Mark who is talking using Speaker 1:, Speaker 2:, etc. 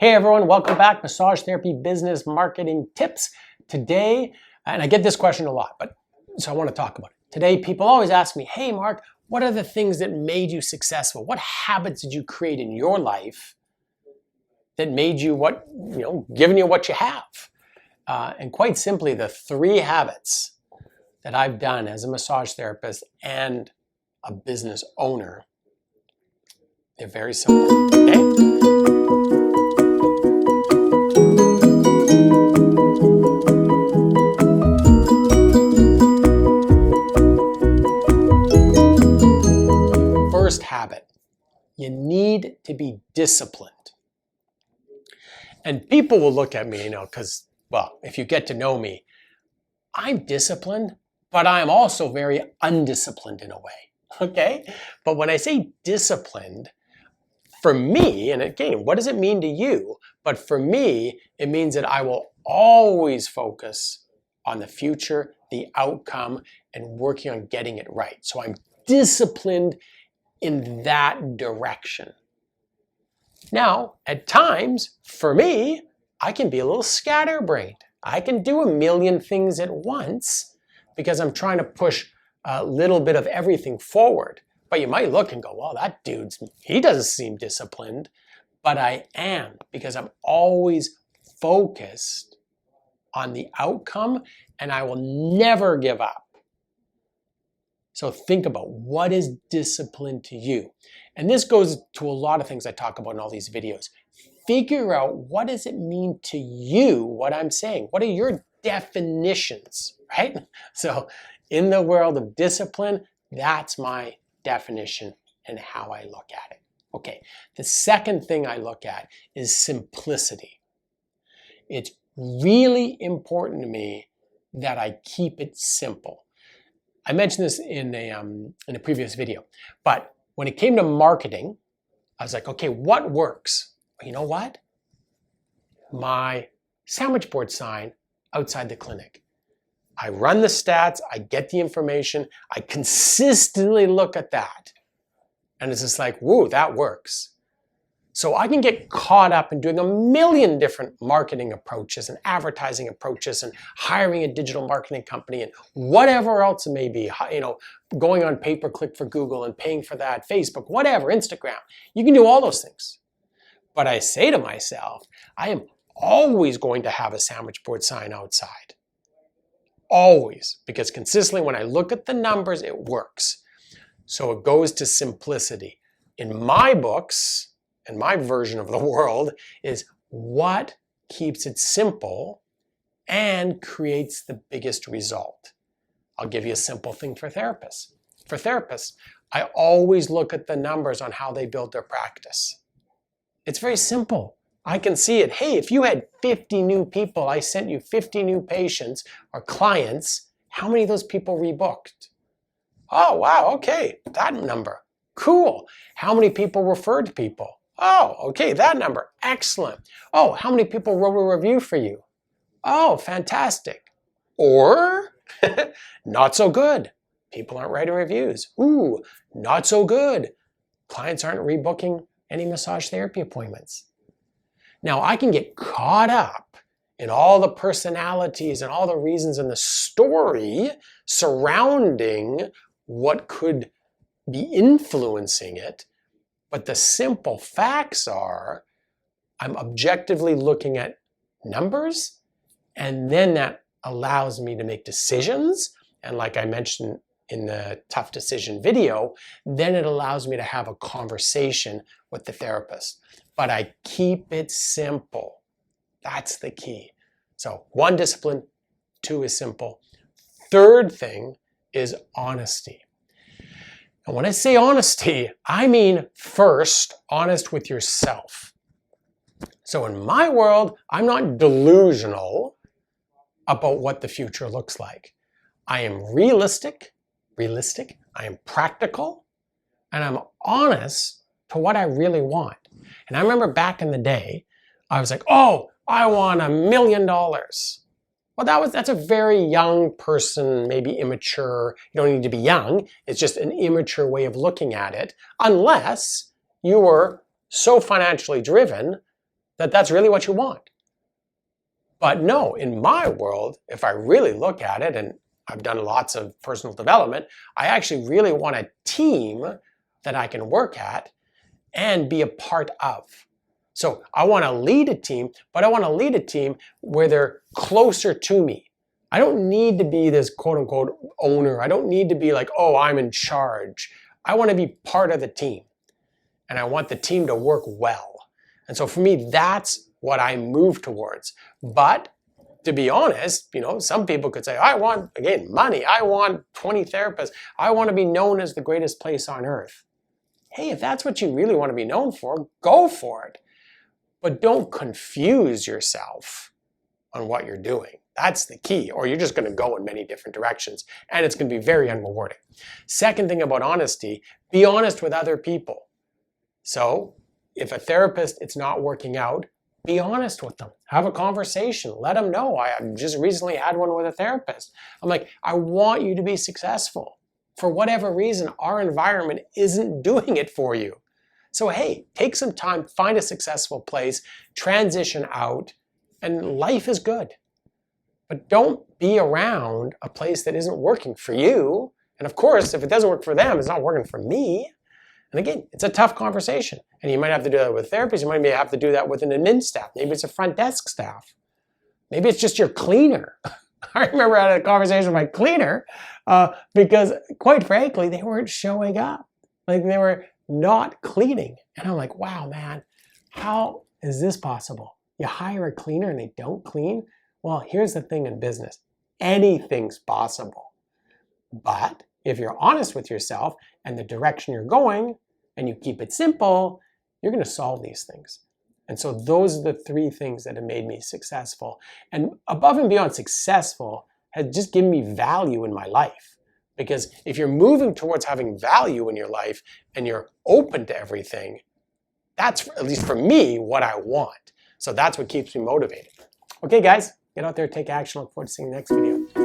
Speaker 1: Hey everyone, welcome back. Massage therapy business marketing tips. Today, and I get this question a lot, so I want to talk about it. Today, people always ask me, hey Mark, what are the things that made you successful? What habits did you create in your life that made you given you what you have? And quite simply, the three habits that I've done as a massage therapist and a business owner, they're very simple, okay? First habit, you need to be disciplined. And people will look at me, because, if you get to know me, I'm disciplined, but I'm also very undisciplined in a way, okay? But when I say disciplined, for me, and again, what does it mean to you? But for me, it means that I will always focus on the future, the outcome, and working on getting it right. So I'm disciplined in that direction. Now, at times, for me, I can be a little scatterbrained. I can do a million things at once because I'm trying to push a little bit of everything forward. But you might look and go, well, that he doesn't seem disciplined. But I am, because I'm always focused on the outcome and I will never give up. So think about what is discipline to you. And this goes to a lot of things I talk about in all these videos. Figure out, what does it mean to you, what I'm saying? What are your definitions, right? So in the world of discipline, that's my definition and how I look at it. Okay, the second thing I look at is simplicity. It's really important to me that I keep it simple. I mentioned this in a previous video, but when it came to marketing, I was like, okay, what works? Well, you know what? My sandwich board sign outside the clinic. I run the stats, I get the information, I consistently look at that. And it's just like, whoa, that works. So I can get caught up in doing a million different marketing approaches and advertising approaches and hiring a digital marketing company and whatever else it may be, going on pay-per-click for Google and paying for that, Facebook, whatever, Instagram. You can do all those things. But I say to myself, I am always going to have a sandwich board sign outside. Always. Because consistently when I look at the numbers, it works. So it goes to simplicity. In my books, and my version of the world is what keeps it simple and creates the biggest result. I'll give you a simple thing for therapists. For therapists, I always look at the numbers on how they build their practice. It's very simple. I can see it. Hey, if you had 50 new people, I sent you 50 new patients or clients, how many of those people rebooked? Oh, wow, okay, that number. Cool. How many people referred people? Oh, okay, that number. Excellent. Oh, how many people wrote a review for you? Oh, fantastic. Or, not so good. People aren't writing reviews. Ooh, not so good. Clients aren't rebooking any massage therapy appointments. Now, I can get caught up in all the personalities and all the reasons in the story surrounding what could be influencing it. But the simple facts are, I'm objectively looking at numbers, and then that allows me to make decisions. And like I mentioned in the tough decision video, then it allows me to have a conversation with the therapist. But I keep it simple. That's the key. So 1, discipline. 2 is simple. Third thing is honesty. And when I say honesty, I mean first, honest with yourself. So in my world, I'm not delusional about what the future looks like. I am realistic, I am practical, and I'm honest to what I really want. And I remember back in the day, I was like, oh, I want $1 million. Well, that's a very young person, maybe immature. You don't need to be young. It's just an immature way of looking at it, unless you were so financially driven that that's really what you want. But no, in my world, if I really look at it, and I've done lots of personal development, I actually really want a team that I can work at and be a part of. So I want to lead a team, but I want to lead a team where they're closer to me. I don't need to be this quote unquote owner. I don't need to be like, oh, I'm in charge. I want to be part of the team, and I want the team to work well. And so for me, that's what I move towards. But to be honest, some people could say, I want, again, money. I want 20 therapists. I want to be known as the greatest place on earth. Hey, if that's what you really want to be known for, go for it. But don't confuse yourself on what you're doing. That's the key, or you're just going to go in many different directions, and it's going to be very unrewarding. Second thing about honesty, be honest with other people. So if a therapist, it's not working out, be honest with them. Have a conversation. Let them know. I just recently had one with a therapist. I'm like, I want you to be successful. For whatever reason, our environment isn't doing it for you. So hey, take some time, find a successful place, transition out, and life is good. But don't be around a place that isn't working for you. And of course, if it doesn't work for them, it's not working for me. And again, it's a tough conversation. And you might have to do that with therapists. You might have to do that with an admin staff. Maybe it's a front desk staff. Maybe it's just your cleaner. I remember I had a conversation with my cleaner because, quite frankly, they weren't showing up. Like, they were not cleaning. And I'm like, wow, man, how is this possible? You hire a cleaner and they don't clean? Well, here's the thing in business. Anything's possible. But if you're honest with yourself and the direction you're going, and you keep it simple, you're going to solve these things. And so those are the three things that have made me successful. And above and beyond successful, has just given me value in my life. Because if you're moving towards having value in your life and you're open to everything, that's, at least for me, what I want. So that's what keeps me motivated. Okay, guys, get out there, take action. Look forward to seeing you next video.